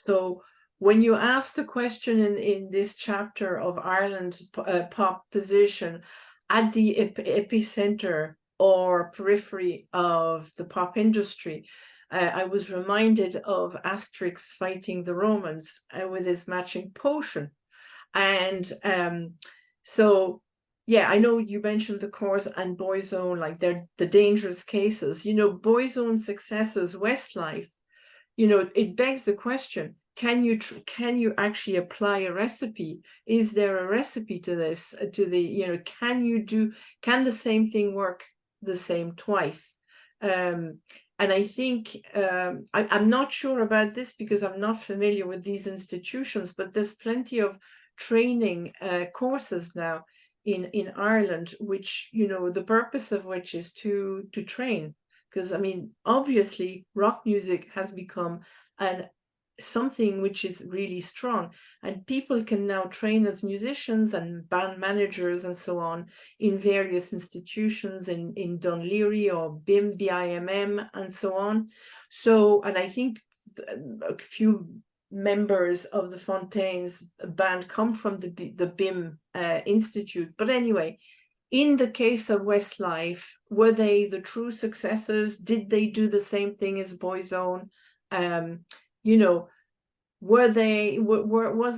So when you ask the question in this chapter of Ireland's pop position at the epicenter or periphery of the pop industry, I was reminded of Asterix fighting the Romans with his matching potion. And so, yeah, I know you mentioned the Chorus and Boyzone, like they're the dangerous cases. You know, Boyzone successes, Westlife, you know, it begs the question, can you actually apply a recipe? Is there a recipe to this, to the, you know, can the same thing work the same twice? And I think I'm not sure about this because I'm not familiar with these institutions, but there's plenty of training courses now in Ireland, which, you know, the purpose of which is to train. Because I mean, obviously, rock music has become something which is really strong, and people can now train as musicians and band managers and so on in various institutions in Dun Laoghaire or BIMM and so on. So, and I think a few members of the Fontaines band come from the BIM Institute. But anyway, in the case of Westlife, were they the true successors? Did they do the same thing as Boyzone? You know, was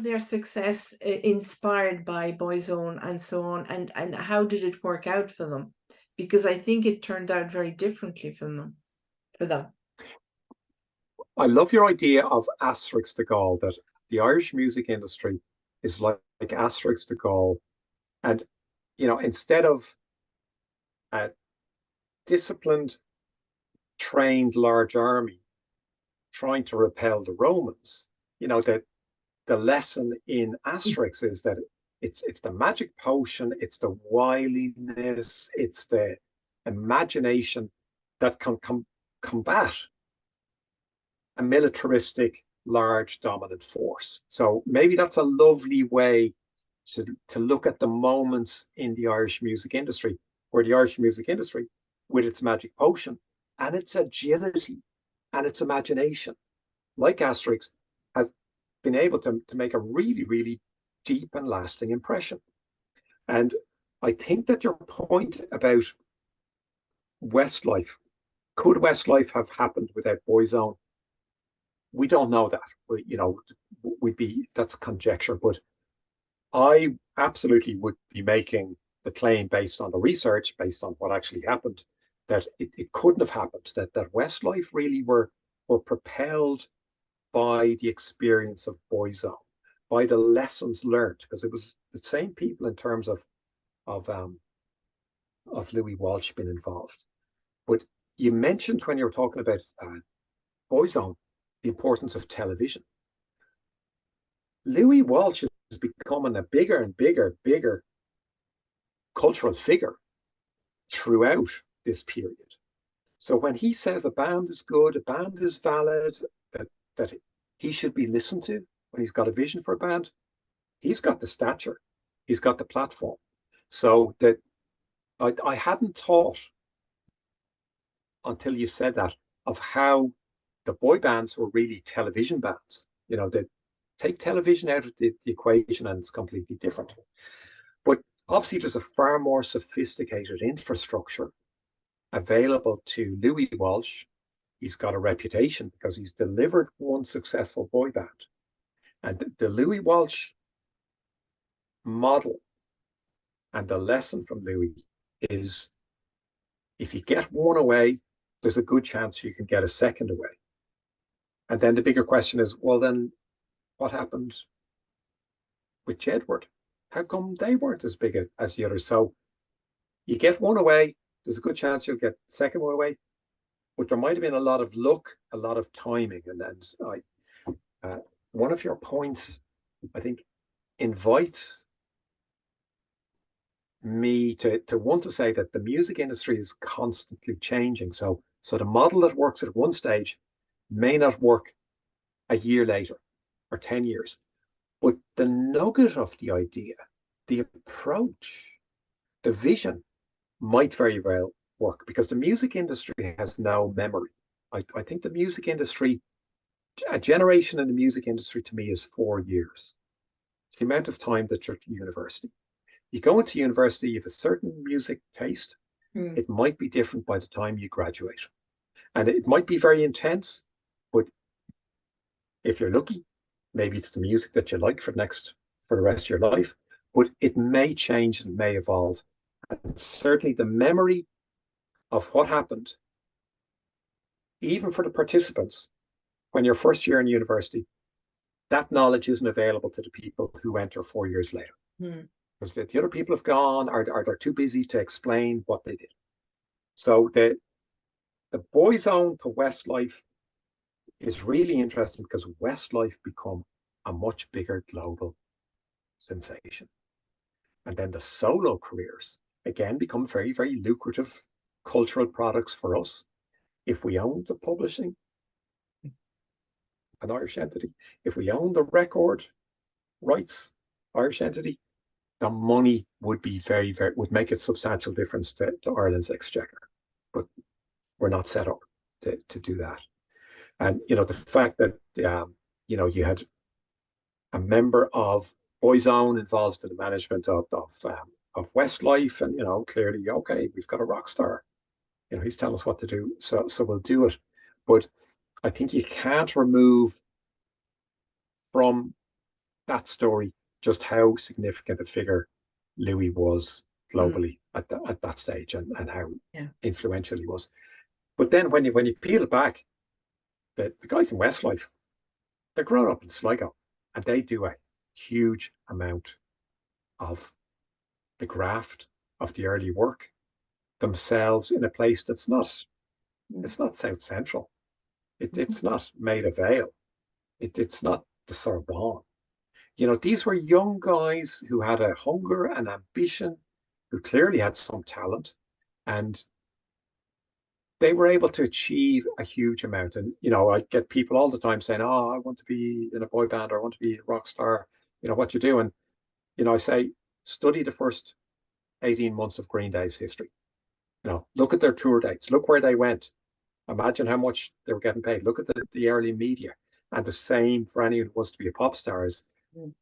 their success inspired by Boyzone and so on? And how did it work out for them? Because I think it turned out very differently for them. I love your idea of Asterix de Gaulle, that the Irish music industry is like Asterix de Gaulle. And, you know, instead of a disciplined, trained large army trying to repel the Romans, you know, that the lesson in Asterix is that it's the magic potion, it's the wiliness, it's the imagination that can combat a militaristic, large, dominant force. So maybe that's a lovely way to look at the moments in the Irish music industry, where the Irish music industry, with its magic potion and its agility and its imagination, like Asterix, has been able to make a really, really deep and lasting impression. And I think that your point about Westlife, could Westlife have happened without Boyzone? We don't know that. You know, that's conjecture, but I absolutely would be making the claim based on the research, based on what actually happened, that it couldn't have happened, that Westlife really were propelled by the experience of Boyzone, by the lessons learned, because it was the same people in terms of Louis Walsh being involved. But you mentioned when you were talking about Boyzone, the importance of television. Louis Walsh is becoming a bigger and bigger cultural figure throughout this period. So when he says a band is good, a band is valid, that he should be listened to, when he's got a vision for a band, he's got the stature, he's got the platform. So that I hadn't thought until you said that of how the boy bands were really television bands. You know, they take television out of the equation and it's completely different. But obviously there's a far more sophisticated infrastructure available to Louis Walsh. He's got a reputation because he's delivered one successful boy band. And the Louis Walsh model and the lesson from Louis is, if you get one away, there's a good chance you can get a second away. And then the bigger question is, well, then what happened with Jedward? How come they weren't as big as the others? So you get one away, there's a good chance you'll get the second one away. But there might have been a lot of luck, a lot of timing. And then one of your points, I think, invites me to want to say that the music industry is constantly changing. So the model that works at one stage may not work a year later or 10 years. But the nugget of the idea, the approach, the vision might very well work, because the music industry has no memory. I think the music industry a generation in the music industry to me is 4 years. It's the amount of time that you're at university. You go into university, you have a certain music taste. It might be different by the time you graduate. And it might be very intense, but if you're lucky, maybe it's the music that you like for the rest of your life. But it may change and may evolve. And certainly the memory of what happened, even for the participants, when you're first year in university, that knowledge isn't available to the people who enter 4 years later. Because the other people have gone, or they're too busy to explain what they did. So the Boys Own to Westlife is really interesting because Westlife become a much bigger global sensation. And then the solo careers, again, become very, very lucrative cultural products for us. If we own the publishing, an Irish entity, if we own the record rights, Irish entity, the money would be very, very, would make a substantial difference to Ireland's exchequer. But we're not set up to do that. And, the fact that, you had a member of Boys Own involved in the management of Westlife, and, clearly, okay, we've got a rock star. He's telling us what to do, so we'll do it. But I think you can't remove from that story just how significant a figure Louis was globally at that stage, and how influential he was. But then when you peel it back, the guys in Westlife, they're grown up in Sligo, and they do a huge amount of the graft, of the early work themselves in a place that's it's not South Central. It's not Maida Vale. It's not the Sorbonne. These were young guys who had a hunger and ambition, who clearly had some talent, and they were able to achieve a huge amount. And, I get people all the time saying, oh, I want to be in a boy band, or I want to be a rock star. What you do? And, I say, study the first 18 months of Green Day's history. Look at their tour dates. Look where they went. Imagine how much they were getting paid. Look at the early media. And the same for anyone who wants to be a pop star is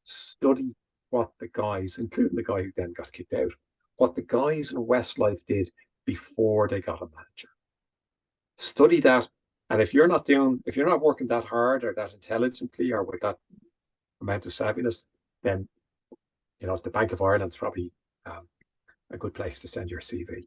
study what the guys, including the guy who then got kicked out, what the guys in Westlife did before they got a manager. Study that. And if you're not working that hard, or that intelligently, or with that amount of savviness, then, the Bank of Ireland's probably a good place to send your CV.